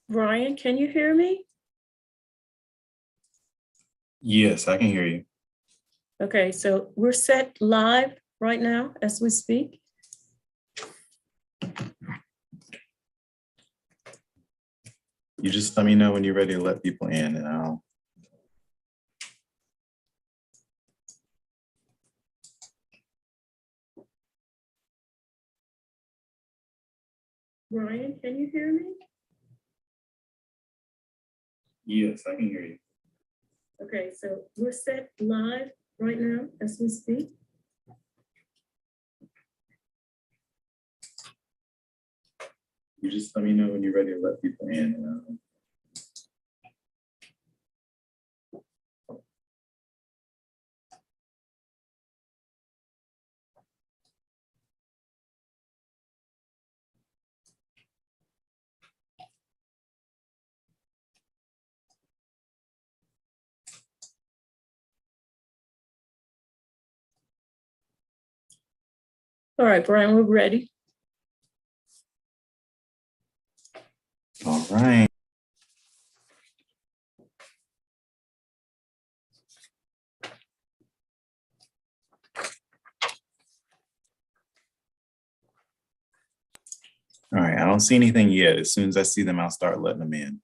Ryan, can you hear me? Yes, I can hear you. Okay, so we're set live right now as we speak. You just let me know when you're ready to let people in and I'll. Ryan, can you hear me? Yes, I can hear you. Okay, so we're set live right now as we speak. You just let me know when you're ready to let people in and I'll. All right, Brian, we're ready. All right. All right, I don't see anything yet. As soon as I see them, I'll start letting them in.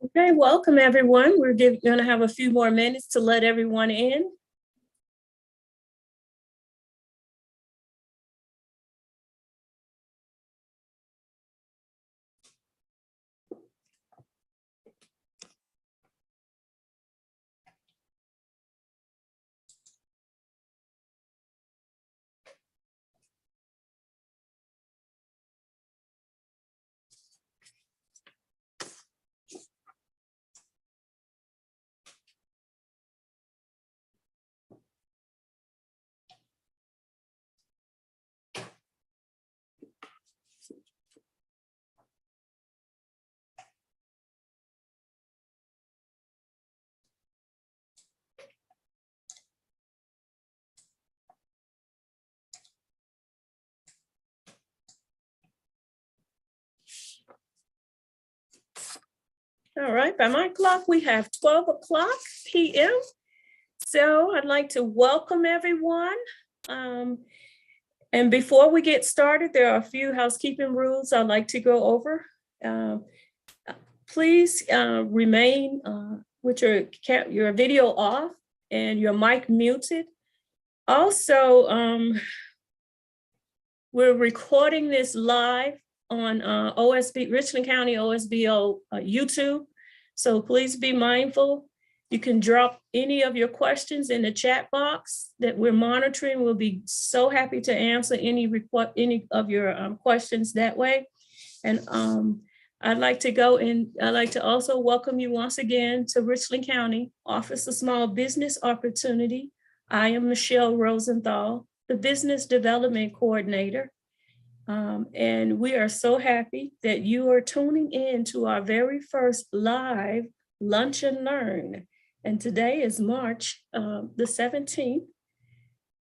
Okay, welcome everyone. We're going to have a few more minutes to let everyone in. All right, by my clock, we have 12 o'clock p.m. So I'd like to welcome everyone. And before we get started, there are a few housekeeping rules I'd like to go over. Please remain with your video off and your mic muted. Also, we're recording this live on Richland County OSBO YouTube. So please be mindful. You can drop any of your questions in the chat box that we're monitoring. We'll be so happy to answer any of your questions that way. And I'd like to also welcome you once again to Richland County Office of Small Business Opportunity. I am Michelle Rosenthal, the Business Development Coordinator. And we are so happy that you are tuning in to our very first live Lunch and Learn. And today is March the 17th,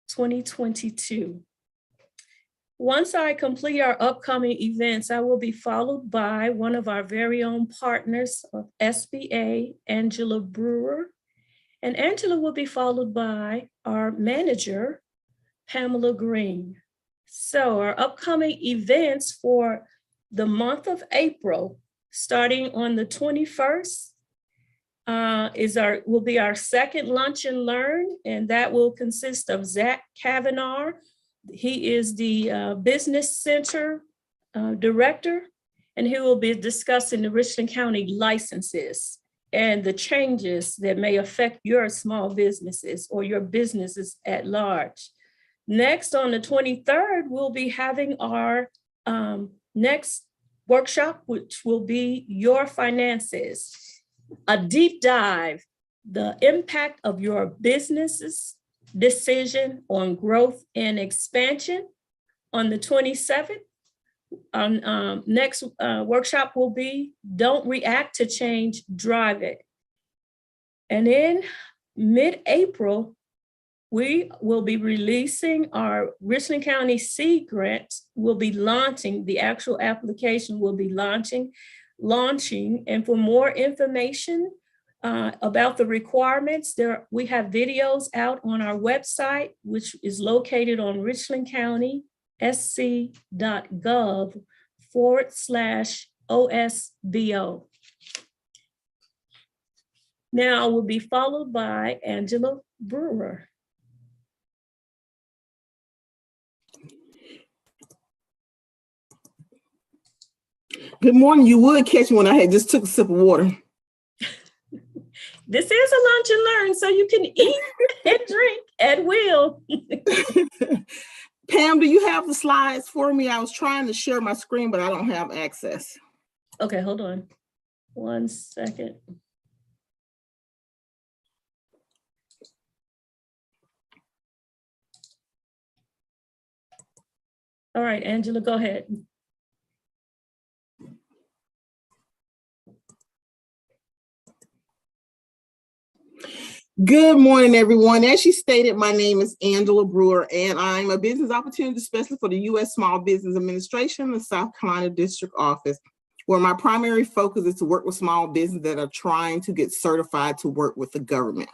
2022. Once I complete our upcoming events, I will be followed by one of our very own partners of SBA, Angela Brewer. And Angela will be followed by our manager, Pamela Green. So our upcoming events for the month of April, starting on the 21st, will be our second Lunch and Learn, and that will consist of Zach Kavanaugh. He is the Business Center Director, and he will be discussing the Richland County licenses and the changes that may affect your small businesses or your businesses at large. Next, on the 23rd, we'll be having our next workshop, which will be Your Finances, a deep dive, the impact of your business's decision on growth and expansion. On the 27th, next workshop will be Don't React to Change, Drive It. And in mid-April, we will be releasing our Richland County Seed Grant. We'll be launching, the actual application will be launching. And for more information about the requirements, we have videos out on our website, which is located on richlandcountysc.gov/OSBO. Now we'll be followed by Angela Brewer. Good morning. You would catch me when I had just took a sip of water. This is a Lunch and Learn, so you can eat and drink at will. Pam, do you have the slides for me? I was trying to share my screen, but I don't have access. Okay, hold on 1 second. All right, Angela, go ahead. Good morning, everyone. As she stated, my name is Angela Brewer, and I'm a business opportunity specialist for the U.S. Small Business Administration, the South Carolina District Office, where my primary focus is to work with small businesses that are trying to get certified to work with the government.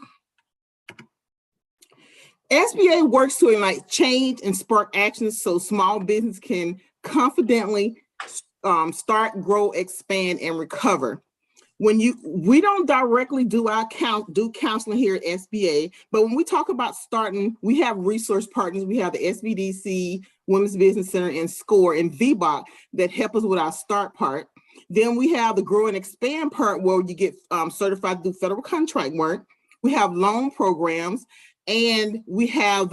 SBA works to ignite change and spark actions so small business can confidently start, grow, expand, and recover. We don't directly do counseling here at SBA, but when we talk about starting, we have resource partners. We have the SBDC, Women's Business Center, and SCORE, and VBOC that help us with our start part. Then we have the grow and expand part where you get certified to do federal contract work. We have loan programs, and we have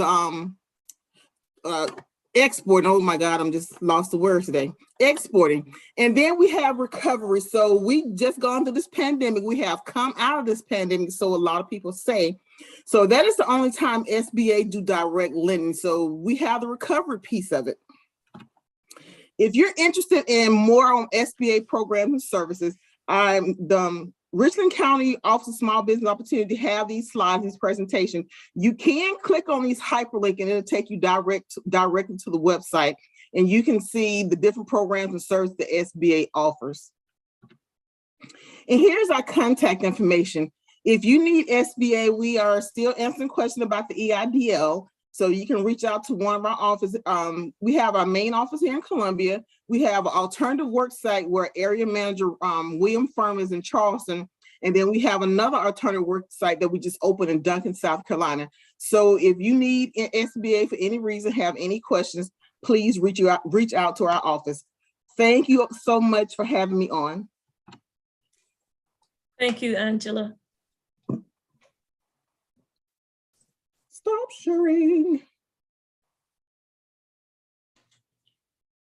exporting. Oh my God, I'm just lost the words today. Exporting. And then we have recovery. So we just gone through this pandemic. We have come out of this pandemic, so a lot of people say. So that is the only time SBA do direct lending. So we have the recovery piece of it. If you're interested in more on SBA programs and services, I'm the Richland County Office of Small Business Opportunity have these slides, these presentations. You can click on these hyperlink and it'll take you directly to the website, and you can see the different programs and services the SBA offers. And here's our contact information. If you need SBA, we are still answering questions about the EIDL, so you can reach out to one of our offices. We have our main office here in Columbia. We have an alternative work site where area manager William Firm is in Charleston. And then we have another alternative work site that we just opened in Duncan, South Carolina. So if you need SBA for any reason, have any questions, please reach out to our office. Thank you so much for having me on. Thank you, Angela. Stop sharing.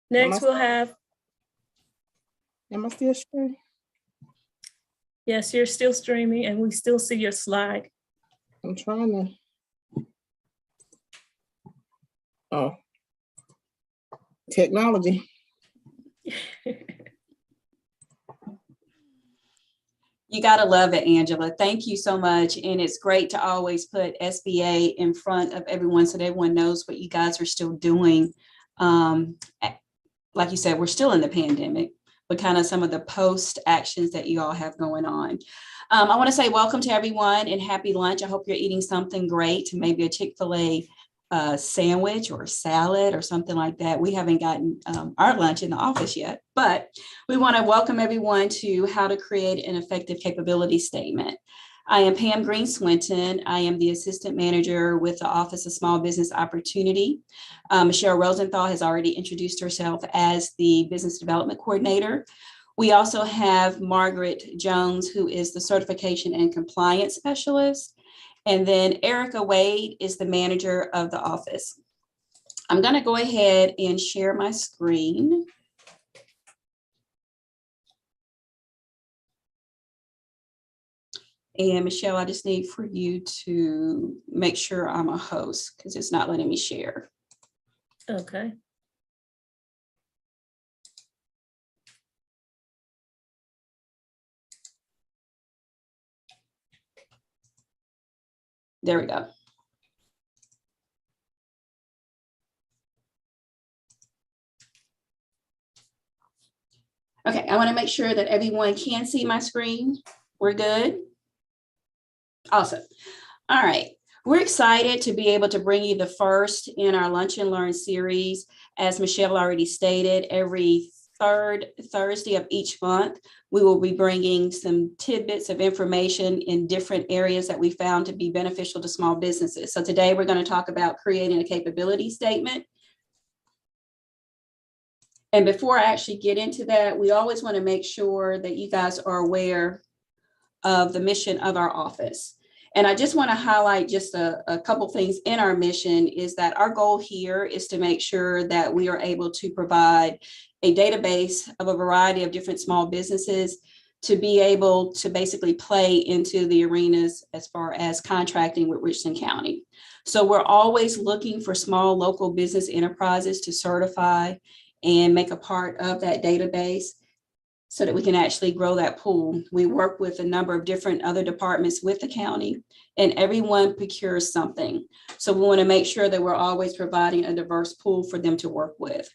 Next, we'll have. Am I still sharing? Yes, you're still streaming and we still see your slide. I'm trying to. Oh, technology. You gotta love it, Angela. Thank you so much. And it's great to always put SBA in front of everyone so that everyone knows what you guys are still doing. Like you said, we're still in the pandemic, but kind of some of the post actions that you all have going on. I want to say welcome to everyone and happy lunch. I hope you're eating something great, maybe a Chick-fil-A a sandwich or salad or something like that. We haven't gotten our lunch in the office yet, but we want to welcome everyone to how to create an effective capability statement. I am Pam Green Swinton. I am the assistant manager with the Office of Small Business Opportunity. Michelle Rosenthal has already introduced herself as the business development coordinator. We also have Margaret Jones, who is the certification and compliance specialist. And then Erica Wade is the manager of the office. I'm going to go ahead and share my screen. And Michelle, I just need for you to make sure I'm a host because it's not letting me share. Okay. There we go. Okay, I want to make sure that everyone can see my screen. We're good. Awesome. All right. We're excited to be able to bring you the first in our Lunch and Learn series. As Michelle already stated, every third Thursday of each month, we will be bringing some tidbits of information in different areas that we found to be beneficial to small businesses. So today we're going to talk about creating a capability statement. And before I actually get into that, we always want to make sure that you guys are aware of the mission of our office. And I just want to highlight just a couple things in our mission is that our goal here is to make sure that we are able to provide a database of a variety of different small businesses to be able to basically play into the arenas as far as contracting with Richland County. So we're always looking for small local business enterprises to certify and make a part of that database so that we can actually grow that pool. We work with a number of different other departments with the county, and everyone procures something. So we want to make sure that we're always providing a diverse pool for them to work with.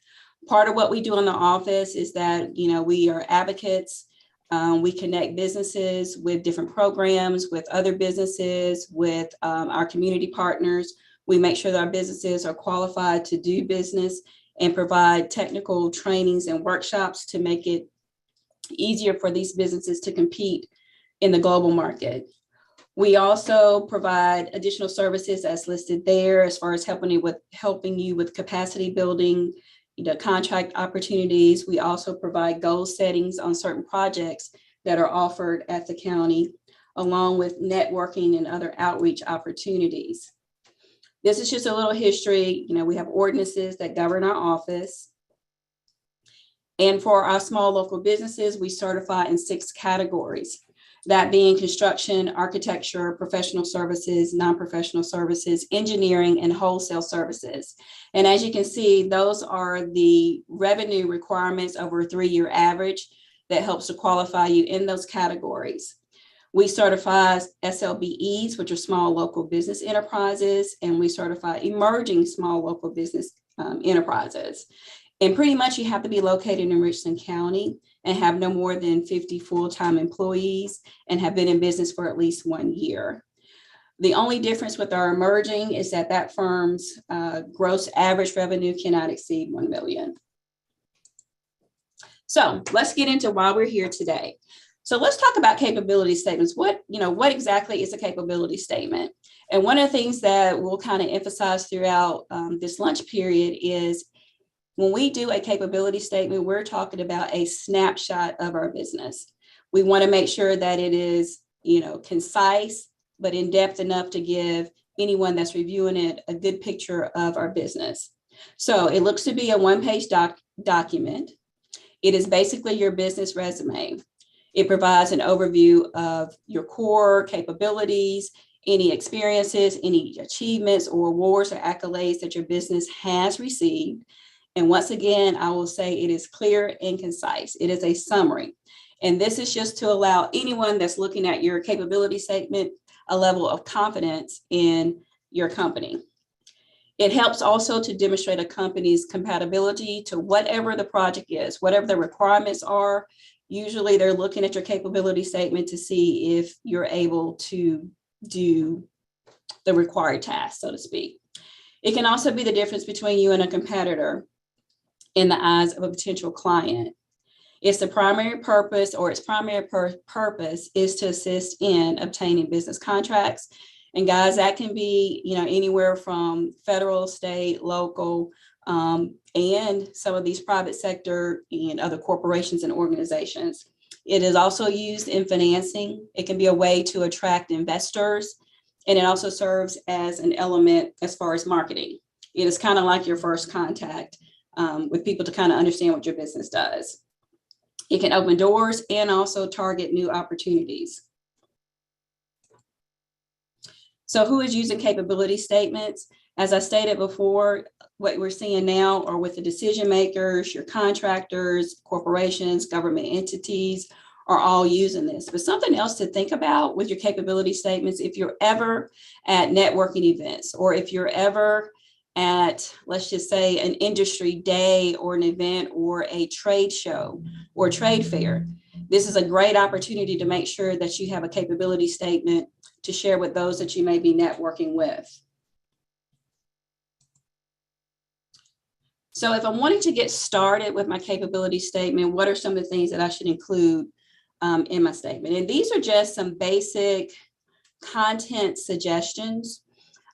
Part of what we do in the office is that, you know, we are advocates. We connect businesses with different programs, with other businesses, with our community partners. We make sure that our businesses are qualified to do business and provide technical trainings and workshops to make it easier for these businesses to compete in the global market. We also provide additional services as listed there as far as helping you with capacity building, contract opportunities. We also provide goal settings on certain projects that are offered at the county, along with networking and other outreach opportunities. This is just a little history. We have ordinances that govern our office. And for our small local businesses, we certify in 6 categories, that being construction, architecture, professional services, non-professional services, engineering, and wholesale services. And as you can see, those are the revenue requirements over a 3-year average that helps to qualify you in those categories. We certify SLBEs, which are small local business enterprises, and we certify emerging small local business enterprises. And pretty much you have to be located in Richland County and have no more than 50 full-time employees and have been in business for at least 1 year. The only difference with our emerging is that firm's gross average revenue cannot exceed $1 million. So let's get into why we're here today. So let's talk about capability statements. What exactly is a capability statement? And one of the things that we'll kind of emphasize throughout this lunch period is when we do a capability statement, we're talking about a snapshot of our business. We want to make sure that it is, concise, but in depth enough to give anyone that's reviewing it a good picture of our business. So it looks to be a 1-page document. It is basically your business resume. It provides an overview of your core capabilities, any experiences, any achievements or awards or accolades that your business has received. And once again, I will say it is clear and concise. It is a summary. And this is just to allow anyone that's looking at your capability statement a level of confidence in your company. It helps also to demonstrate a company's compatibility to whatever the project is, whatever the requirements are. Usually they're looking at your capability statement to see if you're able to do the required task, so to speak. It can also be the difference between you and a competitor in the eyes of a potential client. Its primary purpose is to assist in obtaining business contracts. And guys, that can be, anywhere from federal, state, local, and some of these private sector and other corporations and organizations. It is also used in financing. It can be a way to attract investors, and it also serves as an element as far as marketing. It is kind of like your first contact with people to kind of understand what your business does. It can open doors and also target new opportunities. So who is using capability statements? As I stated before, what we're seeing now are with the decision makers, your contractors, corporations, government entities are all using this. But something else to think about with your capability statements, if you're ever at networking events, or if you're ever at, let's just say, an industry day or an event or a trade show or trade fair, this is a great opportunity to make sure that you have a capability statement to share with those that you may be networking with. So if I'm wanting to get started with my capability statement, what are some of the things that I should include in my statement? And these are just some basic content suggestions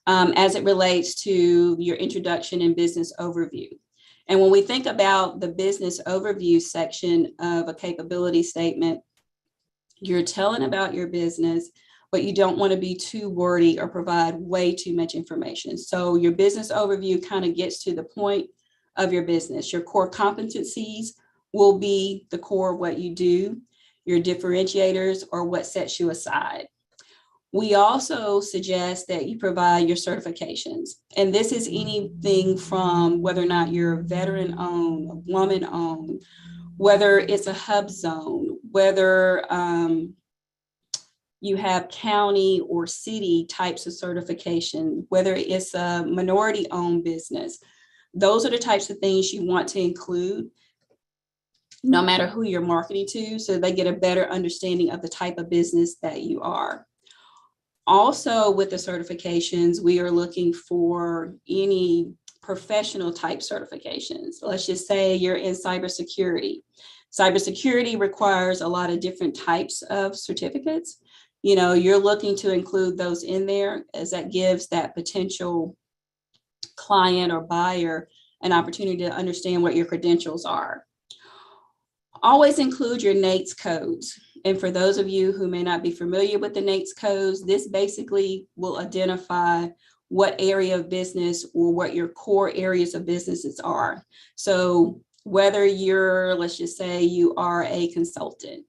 as it relates to your introduction and business overview. And when we think about the business overview section of a capability statement, you're telling about your business, but you don't want to be too wordy or provide way too much information. So your business overview kind of gets to the point of your business. Your core competencies will be the core of what you do. Your differentiators are what sets you aside. We also suggest that you provide your certifications. And this is anything from whether or not you're veteran-owned, woman-owned, whether it's a hub zone, whether you have county or city types of certification, whether it's a minority-owned business. Those are the types of things you want to include, no matter who you're marketing to, so they get a better understanding of the type of business that you are. Also, with the certifications, we are looking for any professional type certifications. Let's just say you're in cybersecurity. Cybersecurity requires a lot of different types of certificates. You're looking to include those in there, as that gives that potential client or buyer an opportunity to understand what your credentials are. Always include your NAICS codes. And for those of you who may not be familiar with the NAICS codes, this basically will identify what area of business or what your core areas of businesses are. So whether you're, let's just say you are a consultant,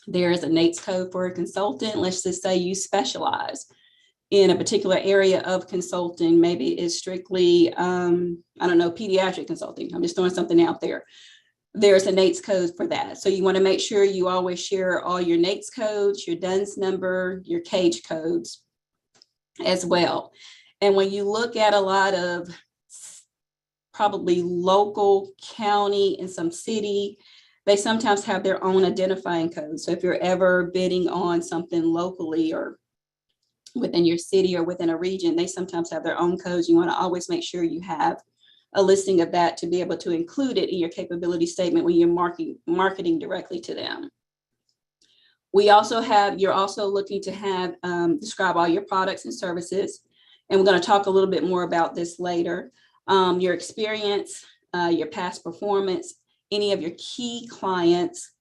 there is a NAICS code for a consultant. Let's just say you specialize in a particular area of consulting. Maybe it's strictly, pediatric consulting. I'm just throwing something out there. There's a NAICS code for that. So you want to make sure you always share all your NAICS codes, your DUNS number, your CAGE codes as well. And when you look at a lot of probably local, county, and some city, they sometimes have their own identifying codes. So if you're ever bidding on something locally or within your city or within a region, they sometimes have their own codes. You want to always make sure you have a listing of that to be able to include it in your capability statement when you're marketing directly to them. You're also looking to have describe all your products and services. And we're going to talk a little bit more about this later. Your experience, your past performance, any of your key clients.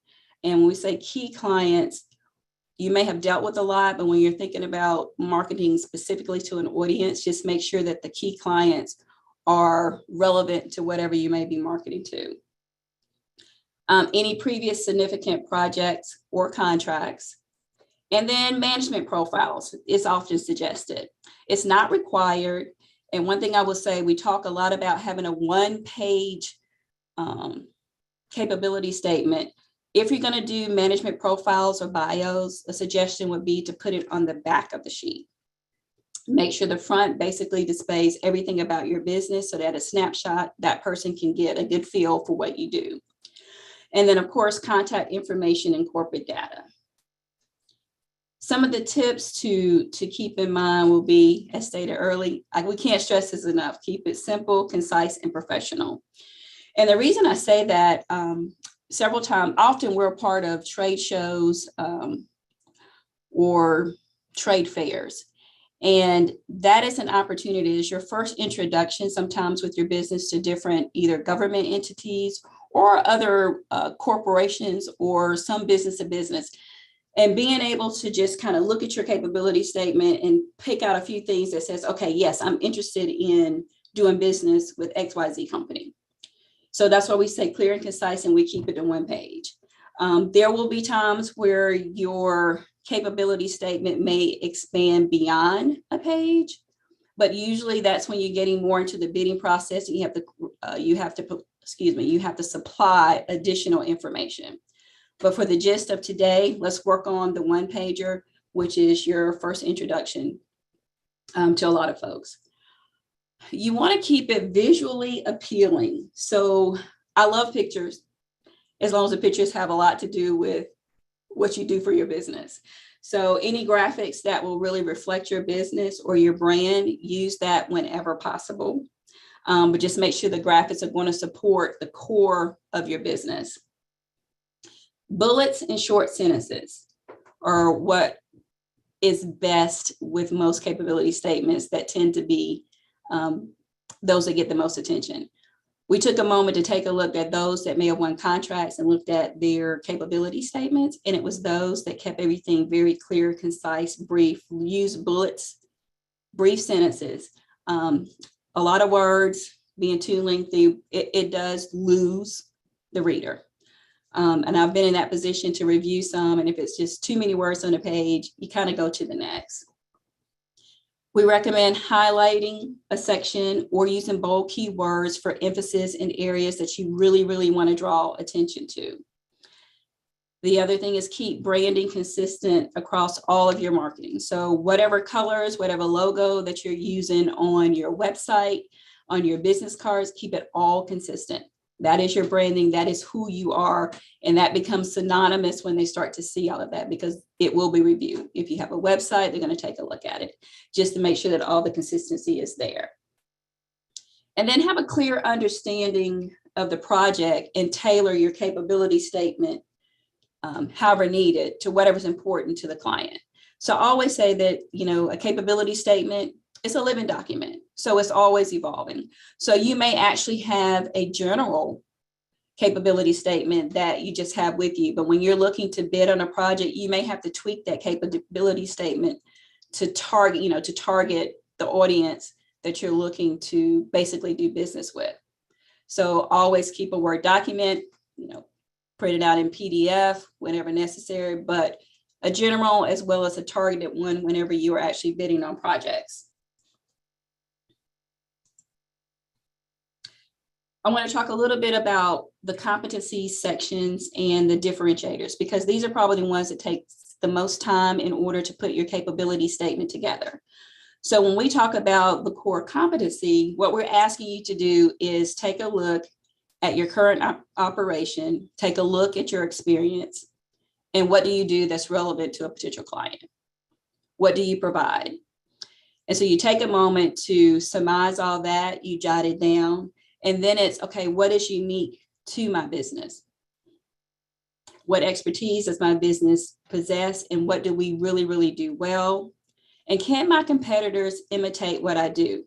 And when we say key clients, you may have dealt with a lot, but when you're thinking about marketing specifically to an audience, just make sure that the key clients are relevant to whatever you may be marketing to. Any previous significant projects or contracts. And then management profiles is often suggested. It's not required. And one thing I will say, we talk a lot about having a one-page capability statement. If you're going to do management profiles or bios, a suggestion would be to put it on the back of the sheet. Make sure the front basically displays everything about your business so that a snapshot, that person can get a good feel for what you do. And then, of course, contact information and corporate data. Some of the tips to keep in mind will be, as stated early, we can't stress this enough, keep it simple, concise, and professional. And the reason I say that, several times, often we're a part of trade shows or trade fairs. And that is an opportunity. It's your first introduction sometimes with your business to different either government entities or other corporations or some business to business. And being able to just kind of look at your capability statement and pick out a few things that says, okay, yes, I'm interested in doing business with XYZ company. So that's why we say clear and concise, and we keep it to one page. There will be times where your capability statement may expand beyond a page, but usually that's when you're getting more into the bidding process. And you have to supply additional information. But for the gist of today, let's work on the one pager, which is your first introduction to a lot of folks. You want to keep it visually appealing. So I love pictures, as long as the pictures have a lot to do with what you do for your business. So any graphics that will really reflect your business or your brand, use that whenever possible. But just make sure the graphics are going to support the core of your business. Bullets and short sentences are what is best with most capability statements that tend to be those that get the most attention. We took a moment to take a look at those that may have won contracts and looked at their capability statements, and it was those that kept everything very clear, concise, brief, use bullets, brief sentences. A lot of words being too lengthy, it does lose the reader. And I've been in that position to review some, and if it's just too many words on a page, you kind of go to the next. We recommend highlighting a section or using bold keywords for emphasis in areas that you really, really want to draw attention to. The other thing is keep branding consistent across all of your marketing. So whatever colors, whatever logo that you're using on your website, on your business cards, keep it all consistent. That is your branding. That is who you are. And that becomes synonymous when they start to see all of that, because it will be reviewed. If you have a website, they're going to take a look at it just to make sure that all the consistency is there. And then have a clear understanding of the project and tailor your capability statement, however needed, to whatever's important to the client. So I always say that, a capability statement, it's a living document. So it's always evolving. So you may actually have a general capability statement that you just have with you, but when you're looking to bid on a project, you may have to tweak that capability statement to target the audience that you're looking to basically do business with. So always keep a Word document, print it out in PDF whenever necessary, but a general as well as a targeted one whenever you are actually bidding on projects. I want to talk a little bit about the competency sections and the differentiators, because these are probably the ones that take the most time in order to put your capability statement together. So when we talk about the core competency, what we're asking you to do is take a look at your current operation, take a look at your experience, and what do you do that's relevant to a potential client? What do you provide? And so you take a moment to surmise all that, you jot it down. And then it's, okay, what is unique to my business? What expertise does my business possess? And what do we really, really do well? And can my competitors imitate what I do?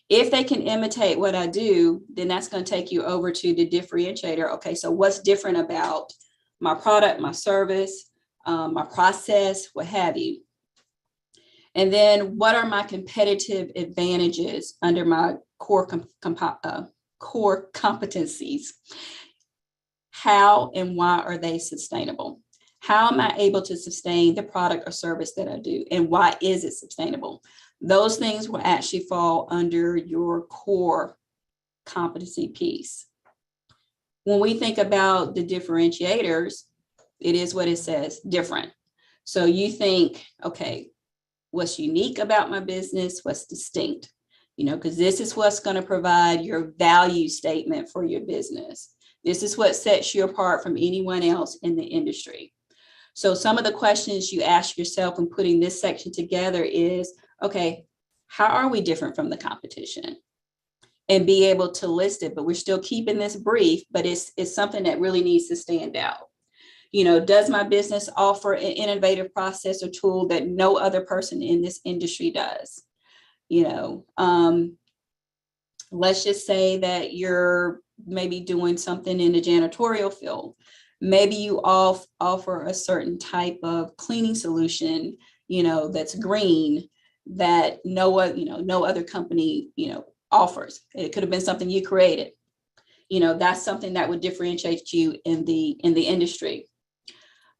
If they can imitate what I do, then that's going to take you over to the differentiator. Okay, so what's different about my product, my service, my process, what have you? And then what are my competitive advantages under my core competencies? How and why are they sustainable? How am I able to sustain the product or service that I do? And why is it sustainable? Those things will actually fall under your core competency piece. When we think about the differentiators, it is what it says, different. So you think, okay, what's unique about my business? What's distinct? Because this is what's going to provide your value statement for your business. This is what sets you apart from anyone else in the industry. So some of the questions you ask yourself when putting this section together is, okay, how are we different from the competition? And be able to list it, but we're still keeping this brief, but it's something that really needs to stand out. Does my business offer an innovative process or tool that no other person in this industry does? Let's just say that you're maybe doing something in the janitorial field. Maybe you offer a certain type of cleaning solution, that's green, that no other company, offers. It could have been something you created. That's something that would differentiate you in the industry.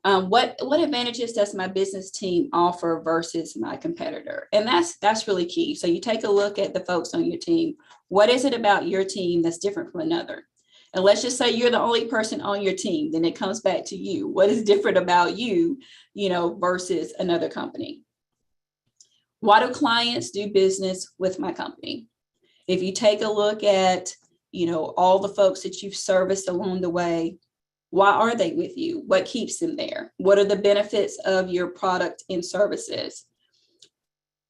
What advantages does my business team offer versus my competitor? And that's really key. So you take a look at the folks on your team. What is it about your team that's different from another? And let's just say you're the only person on your team, then it comes back to you. What is different about you, versus another company? Why do clients do business with my company? If you take a look at, all the folks that you've serviced along the way, why are they with you? What keeps them there? What are the benefits of your product and services?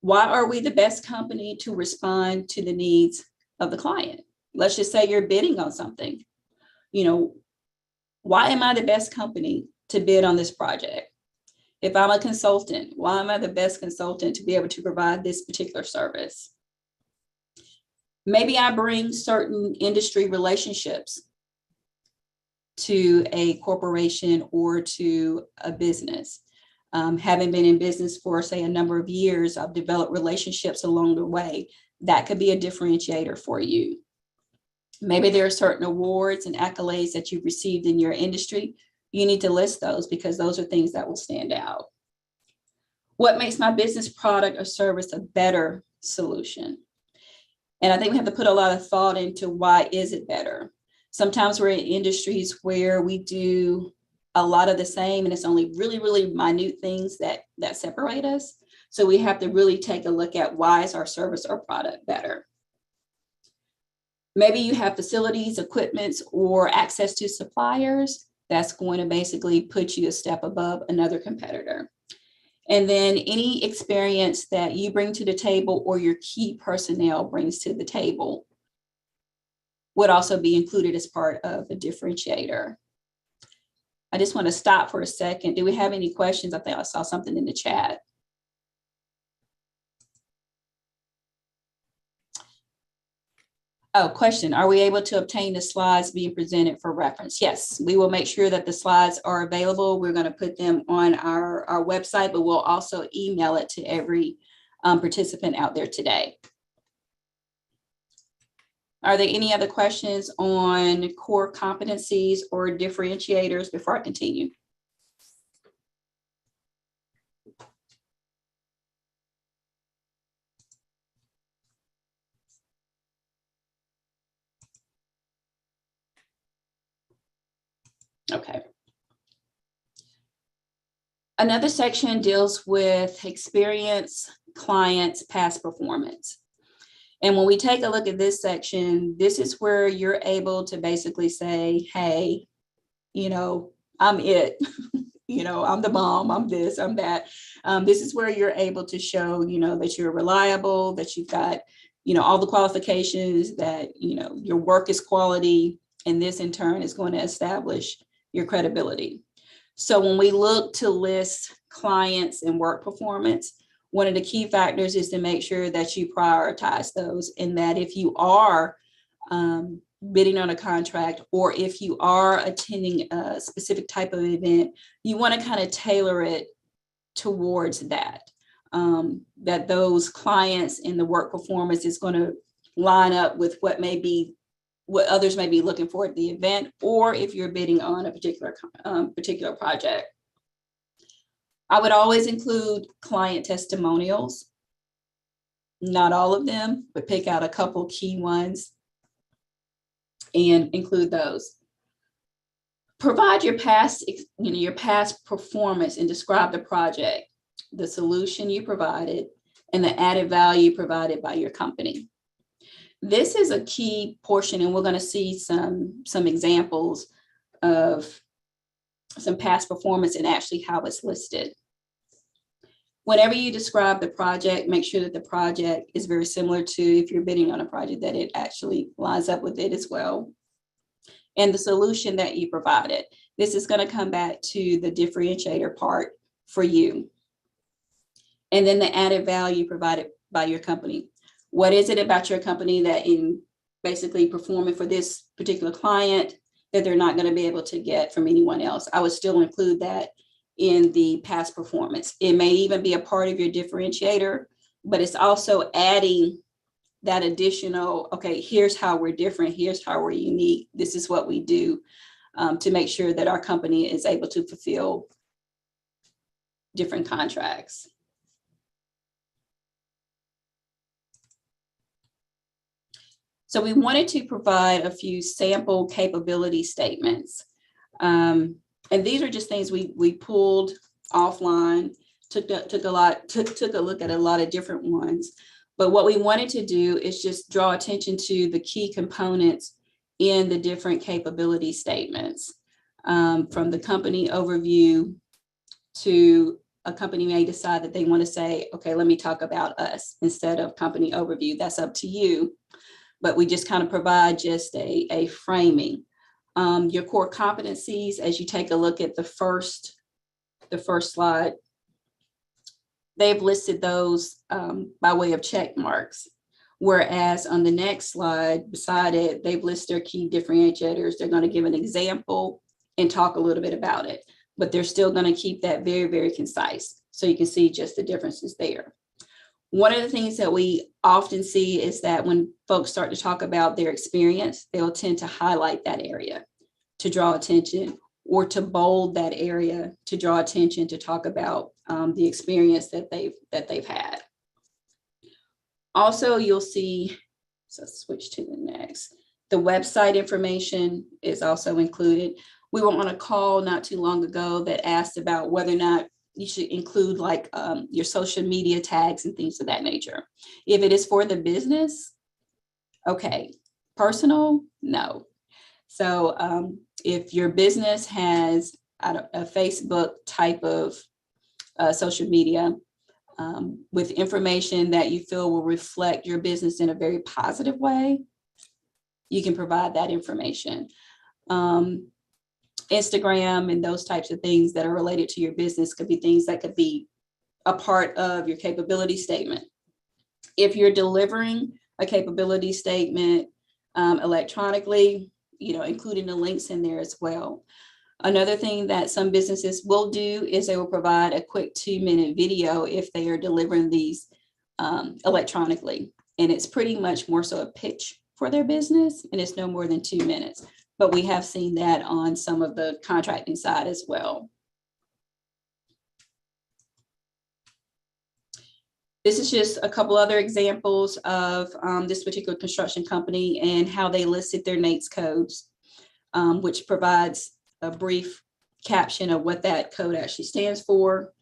Why are we the best company to respond to the needs of the client? Let's just say you're bidding on something. Why am I the best company to bid on this project? If I'm a consultant, why am I the best consultant to be able to provide this particular service? Maybe I bring certain industry relationships to a corporation or to a business. Having been in business for, say, a number of years, I've developed relationships along the way. That could be a differentiator for you. Maybe there are certain awards and accolades that you've received in your industry. You need to list those because those are things that will stand out. What makes my business product or service a better solution? And I think we have to put a lot of thought into why is it better? Sometimes we're in industries where we do a lot of the same and it's only really, really minute things that separate us. So we have to really take a look at why is our service or product better? Maybe you have facilities, equipment, or access to suppliers. That's going to basically put you a step above another competitor. And then any experience that you bring to the table or your key personnel brings to the table would also be included as part of a differentiator. I just want to stop for a second. Do we have any questions? I think I saw something in the chat. Oh, question. Are we able to obtain the slides being presented for reference? Yes, we will make sure that the slides are available. We're going to put them on our website, but we'll also email it to every participant out there today. Are there any other questions on core competencies or differentiators before I continue? Okay. Another section deals with experience, clients, past performance. And when we take a look at this section, this is where you're able to basically say, hey, I'm it. I'm the bomb, I'm this, I'm that. This is where you're able to show, that you're reliable, that you've got, all the qualifications, that, your work is quality. And this in turn is going to establish your credibility. So when we look to list clients and work performance, one of the key factors is to make sure that you prioritize those, and that if you are bidding on a contract or if you are attending a specific type of event, you want to kind of tailor it towards that, that those clients and the work performance is going to line up with what others may be looking for at the event, or if you're bidding on a particular project. I would always include client testimonials. Not all of them, but pick out a couple key ones and include those. Provide your past performance and describe the project, the solution you provided, and the added value provided by your company. This is a key portion, and we're going to see some examples of some past performance and actually how it's listed. Whenever you describe the project, make sure that the project is very similar to, if you're bidding on a project, that it actually lines up with it as well. And the solution that you provided. This is going to come back to the differentiator part for you. And then the added value provided by your company. What is it about your company that in basically performing for this particular client that they're not going to be able to get from anyone else? I would still include that in the past performance. It may even be a part of your differentiator, but it's also adding that additional, okay, here's how we're different, here's how we're unique, this is what we do, to make sure that our company is able to fulfill different contracts. So we wanted to provide a few sample capability statements. And these are just things we pulled offline, took a look at a lot of different ones. But what we wanted to do is just draw attention to the key components in the different capability statements, from the company overview to a company may decide that they want to say, okay, let me talk about us instead of company overview. That's up to you. But we just kind of provide just a framing. Your core competencies, as you take a look at the first slide, they've listed those by way of check marks. Whereas on the next slide beside it, they've listed their key differentiators. They're going to give an example and talk a little bit about it, but they're still going to keep that very, very concise. So you can see just the differences there. One of the things that we often see is that when folks start to talk about their experience, they'll tend to highlight that area to draw attention, or to bold that area to draw attention, to talk about the experience that they've had. Also, you'll see, so let's switch to the next. The website information is also included. We were on a call not too long ago that asked about whether or not you should include like your social media tags and things of that nature. If it is for the business, okay. Personal, no. So if your business has a Facebook type of social media with information that you feel will reflect your business in a very positive way, you can provide that information. Instagram and those types of things that are related to your business could be things that could be a part of your capability statement. If you're delivering a capability statement electronically, including the links in there as well. Another thing that some businesses will do is they will provide a quick 2-minute video if they are delivering these electronically. And it's pretty much more so a pitch for their business, and it's no more than 2 minutes. But we have seen that on some of the contracting side as well. This is just a couple other examples of this particular construction company and how they listed their NAICS codes, which provides a brief caption of what that code actually stands for.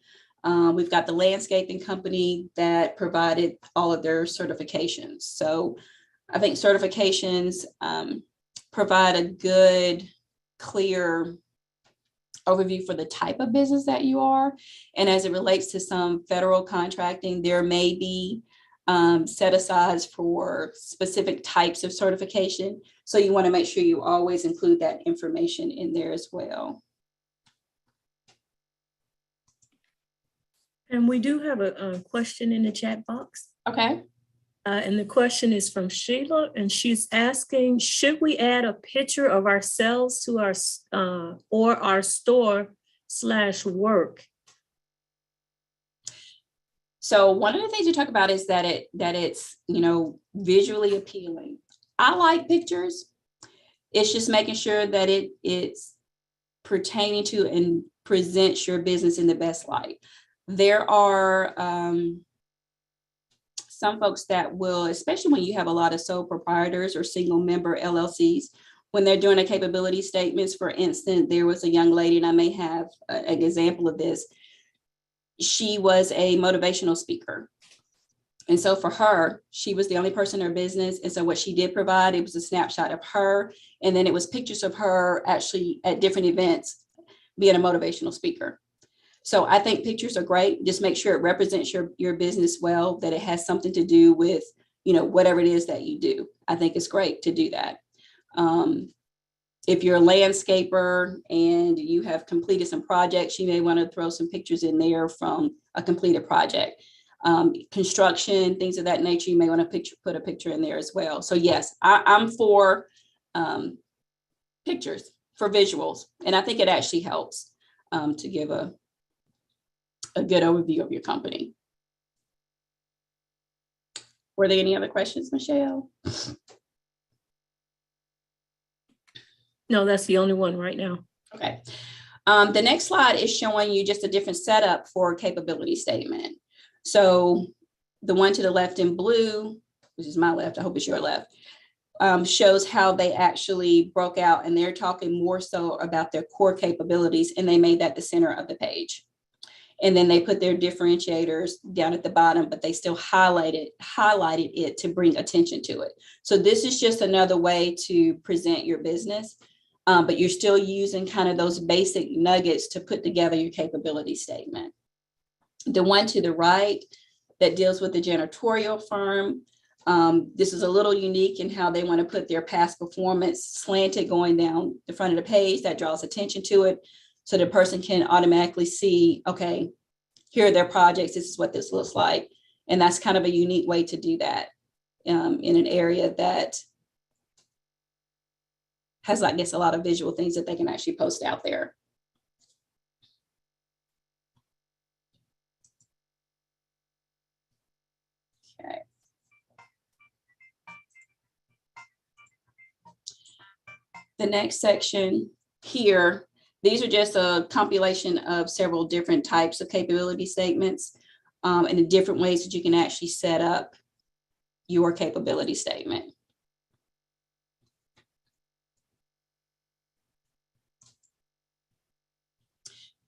We've got the landscaping company that provided all of their certifications. So I think certifications provide a good, clear overview for the type of business that you are. And as it relates to some federal contracting, there may be set asides for specific types of certification. So you want to make sure you always include that information in there as well. And we do have a question in the chat box. Okay. And the question is from Sheila, and she's asking, should we add a picture of ourselves to our or our store/work? So one of the things you talk about is that it's visually appealing. I like pictures. It's just making sure that it's pertaining to and presents your business in the best light. There are some folks that will, especially when you have a lot of sole proprietors or single member LLCs, when they're doing a capability statements. For instance, there was a young lady, and I may have an example of this. She was a motivational speaker. And so for her, she was the only person in her business. And so what she did provide, it was a snapshot of her. And then it was pictures of her actually at different events being a motivational speaker. So I think pictures are great. Just make sure it represents your business well, that it has something to do with, whatever it is that you do. I think it's great to do that. If you're a landscaper and you have completed some projects, you may want to throw some pictures in there from a completed project. Construction, things of that nature, you may want to put a picture in there as well. So yes, I'm for pictures, for visuals. And I think it actually helps to give a good overview of your company. Were there any other questions, Michelle? No, that's the only one right now. Okay. The next slide is showing you just a different setup for a capability statement. So the one to the left in blue, which is my left, I hope it's your left, shows how they actually broke out, and they're talking more so about their core capabilities, and they made that the center of the page. And then they put their differentiators down at the bottom, but they still highlighted it to bring attention to it. So this is just another way to present your business, but you're still using kind of those basic nuggets to put together your capability statement. The one to the right that deals with the janitorial firm, this is a little unique in how they want to put their past performance slanted going down the front of the page. That draws attention to it. So the person can automatically see, okay, here are their projects. This is what this looks like. And that's kind of a unique way to do that in an area that has, I guess, a lot of visual things that they can actually post out there. Okay. The next section here, these are just a compilation of several different types of capability statements and the different ways that you can actually set up your capability statement.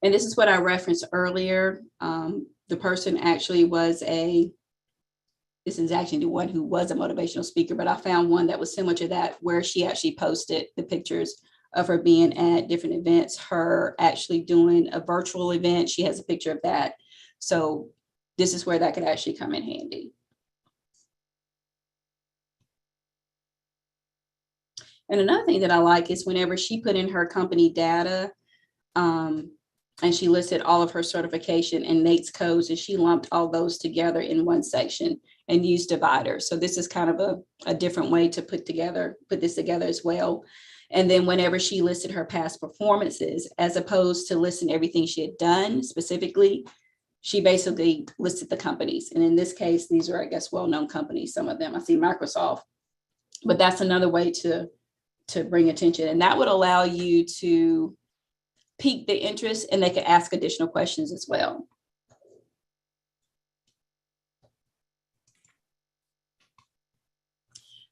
And this is what I referenced earlier. The person actually was this is actually the one who was a motivational speaker, but I found one that was similar to that, where she actually posted the pictures of her being at different events, her actually doing a virtual event. She has a picture of that. So this is where that could actually come in handy. And another thing that I like is whenever she put in her company data, and she listed all of her certification and NAICS codes, and she lumped all those together in one section and used dividers. So this is kind of a different way to put this together as well. And then whenever she listed her past performances, as opposed to listing everything she had done specifically, she basically listed the companies. And in this case, these are, I guess, well-known companies, some of them. I see Microsoft, but that's another way to bring attention. And that would allow you to pique the interest, and they can ask additional questions as well.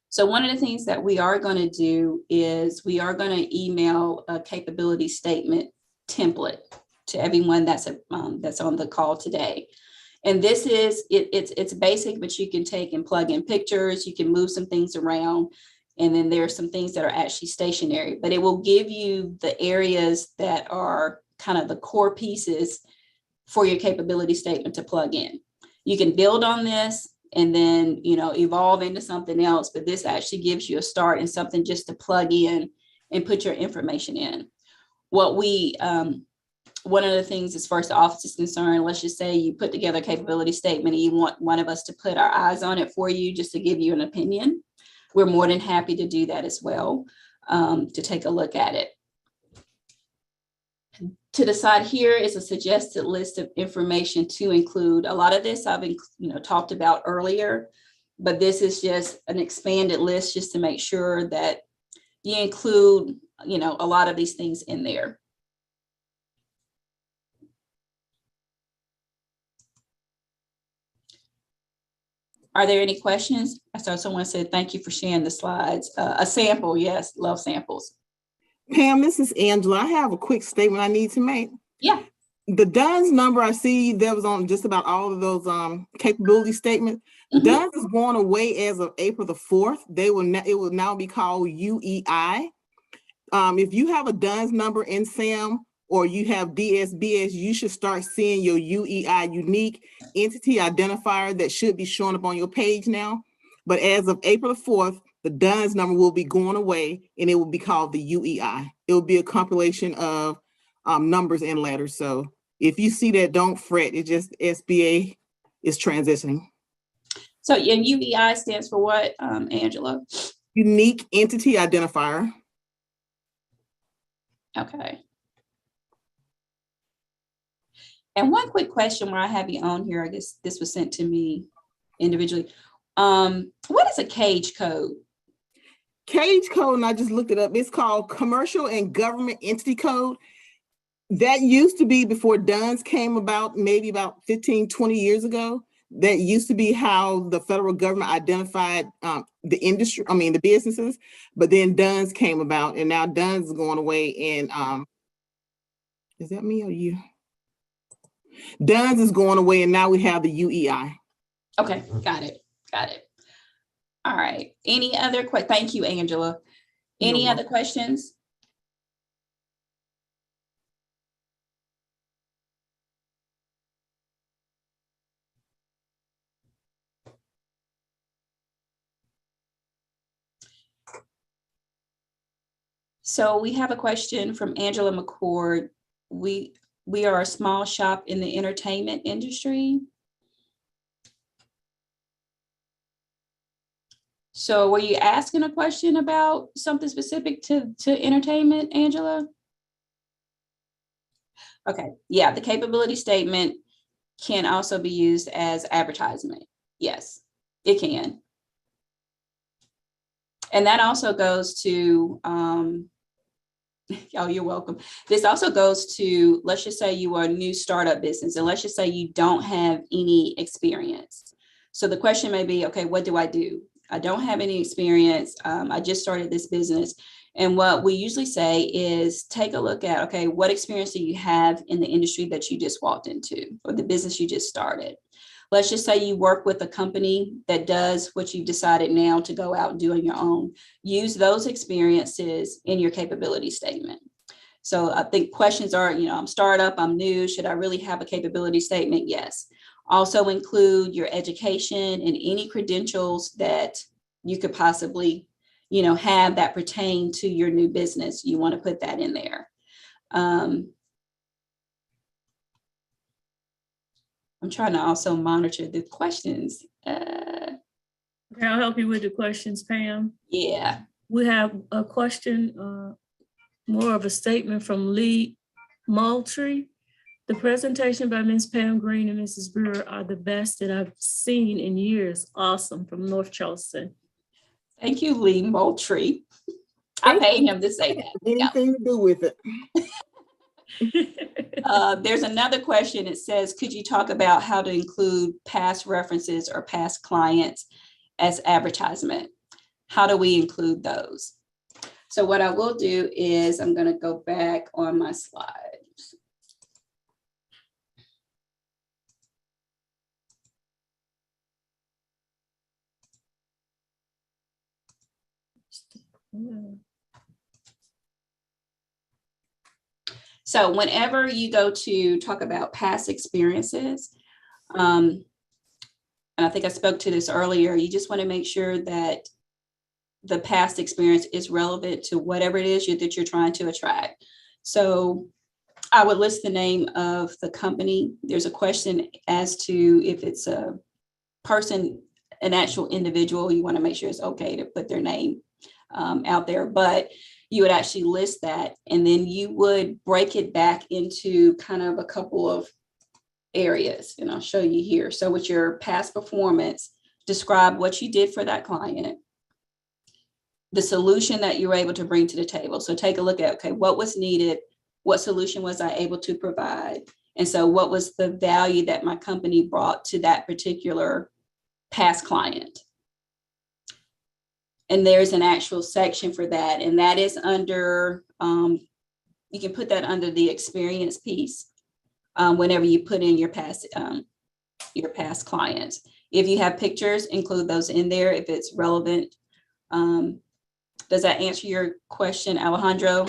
So one of the things that we are going to do is we are going to email a capability statement template to everyone that's on the call today. And this is, it's basic, but you can take and plug in pictures, you can move some things around, and then there are some things that are actually stationary, but it will give you the areas that are kind of the core pieces for your capability statement to plug in. You can build on this and then, evolve into something else, but this actually gives you a start and something just to plug in and put your information in. One of the things as far as the office is concerned, let's just say you put together a capability statement and you want one of us to put our eyes on it for you just to give you an opinion. We're more than happy to do that as well, to take a look at it. To the side here is a suggested list of information to include. A lot of this I've talked about earlier, but this is just an expanded list just to make sure that you include, a lot of these things in there. Are there any questions? I saw someone said, thank you for sharing the slides. A sample, yes, love samples. Pam, this is Angela. I have a quick statement I need to make. Yeah. The DUNS number I see that was on just about all of those capability statements. Mm-hmm. DUNS is going away as of April the 4th. It will now be called UEI. If you have a DUNS number in SAM, or you have DSBS, you should start seeing your UEI, unique entity identifier, that should be showing up on your page now. But as of April the 4th, the DUNS number will be going away, and it will be called the UEI. It will be a compilation of numbers and letters. So if you see that, don't fret. It's just SBA is transitioning. So, and UEI stands for what, Angela? Unique entity identifier. Okay. And one quick question while I have you on here, I guess this was sent to me individually. What is a CAGE code? CAGE code, and I just looked it up. It's called Commercial and Government Entity Code. That used to be before DUNS came about, maybe about 15, 20 years ago. That used to be how the federal government identified the industry, the businesses. But then DUNS came about, and now DUNS is going away. And is that me or you? DUNS is going away, and now we have the UEI. Okay, got it. Got it. All right. Any other questions? Thank you, Angela. Any other questions? So we have a question from Angela McCord. We are a small shop in the entertainment industry. So were you asking a question about something specific to entertainment, Angela? Okay, yeah, the capability statement can also be used as advertisement. Yes, it can. And that also goes to, oh, you're welcome. This also goes to, let's just say you are a new startup business, and let's just say you don't have any experience. So the question may be, okay, what do? I don't have any experience. I just started this business. And what we usually say is take a look at, okay, what experience do you have in the industry that you just walked into, or the business you just started? Let's just say you work with a company that does what you've decided now to go out and do on your own. Use those experiences in your capability statement. So I think questions are, I'm startup, I'm new. Should I really have a capability statement? Yes. Also include your education and any credentials that you could possibly, have that pertain to your new business. You want to put that in there. I'm trying to also monitor the questions. Okay, I'll help you with the questions, Pam. Yeah. We have a question, more of a statement from Lee Moultrie. The presentation by Ms. Pam Green and Mrs. Brewer are the best that I've seen in years. Awesome, from North Charleston. Thank you, Lee Moultrie. I paid him to say that. Anything to do with it. There's another question. It says, could you talk about how to include past references or past clients as advertisement? How do we include those? So what I will do is I'm going to go back on my slides. So whenever you go to talk about past experiences, and I think I spoke to this earlier, you just want to make sure that the past experience is relevant to whatever it is that you're trying to attract. So I would list the name of the company. There's a question as to if it's a person, an actual individual, you want to make sure it's okay to put their name out there, but you would actually list that, and then you would break it back into kind of a couple of areas, and I'll show you here. So with your past performance, describe what you did for that client, the solution that you were able to bring to the table. So take a look at, okay, what was needed? What solution was I able to provide? And so what was the value that my company brought to that particular past client? And there's an actual section for that. And that is under, you can put that under the experience piece whenever you put in your past clients. If you have pictures, include those in there if it's relevant. Does that answer your question, Alejandro?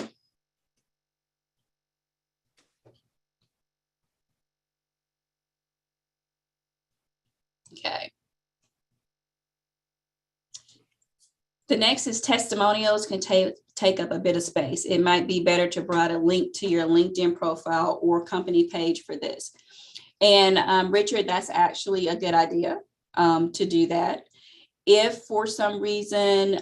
Okay. The next is testimonials can take up a bit of space. It might be better to provide a link to your LinkedIn profile or company page for this. And Richard, that's actually a good idea to do that. If for some reason,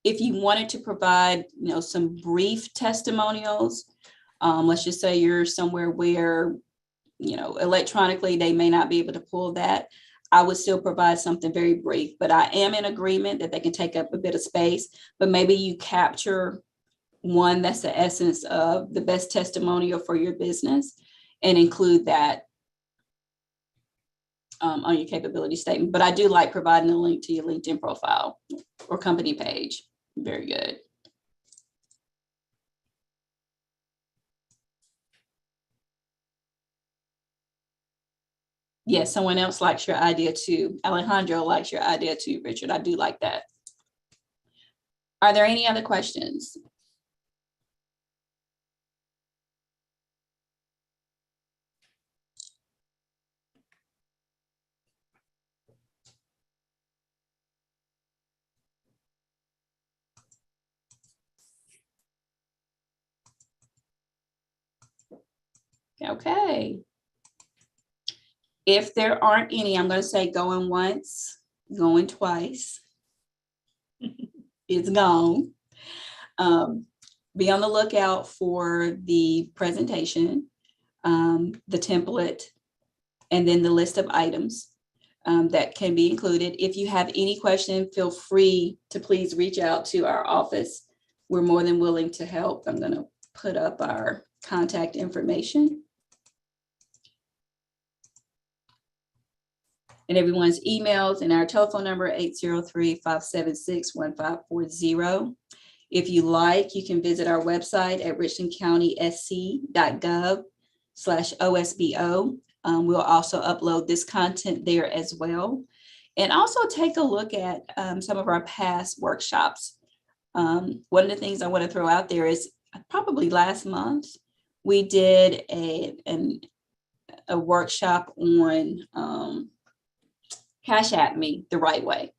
if you wanted to provide, some brief testimonials, let's just say you're somewhere where, electronically they may not be able to pull that, I would still provide something very brief, but I am in agreement that they can take up a bit of space, but maybe you capture one that's the essence of the best testimonial for your business and include that on your capability statement. But I do like providing a link to your LinkedIn profile or company page. Very good. Yes, someone else likes your idea too. Alejandro likes your idea too, Richard. I do like that. Are there any other questions? Okay. If there aren't any, I'm going to say going once, going twice. It's gone. Be on the lookout for the presentation, the template, and then the list of items that can be included. If you have any question, feel free to please reach out to our office. We're more than willing to help. I'm going to put up our contact information. And everyone's emails and our telephone number, 803-576-1540. If you like, you can visit our website at richlandcountysc.gov/OSBO. We'll also upload this content there as well. And also take a look at some of our past workshops. One of the things I want to throw out there is probably last month, we did a workshop on Cash App Me the right way.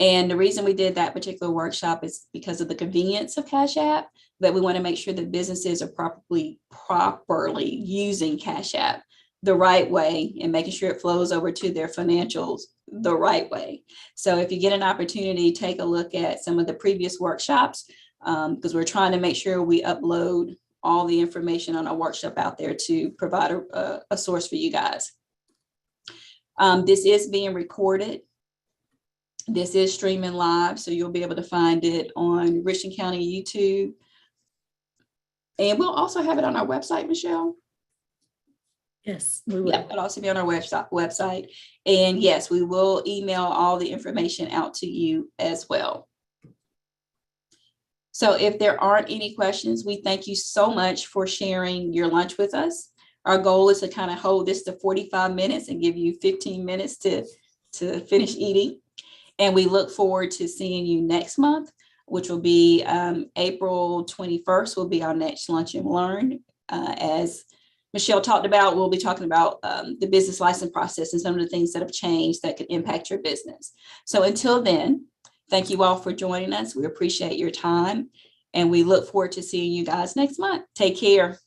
And the reason we did that particular workshop is because of the convenience of Cash App, that we want to make sure that businesses are properly using Cash App the right way and making sure it flows over to their financials the right way. So if you get an opportunity, take a look at some of the previous workshops, because we're trying to make sure we upload all the information on our workshop out there to provide a source for you guys. This is being recorded. This is streaming live, so you'll be able to find it on Richland County YouTube. And we'll also have it on our website, Michelle. Yes, we will. Yeah, it'll also be on our website. And yes, we will email all the information out to you as well. So if there aren't any questions, we thank you so much for sharing your lunch with us. Our goal is to kind of hold this to 45 minutes and give you 15 minutes to finish eating. And we look forward to seeing you next month, which will be April 21st will be our next Lunch and Learn. As Michelle talked about, we'll be talking about the business license process and some of the things that have changed that could impact your business. So until then, thank you all for joining us. We appreciate your time and we look forward to seeing you guys next month. Take care.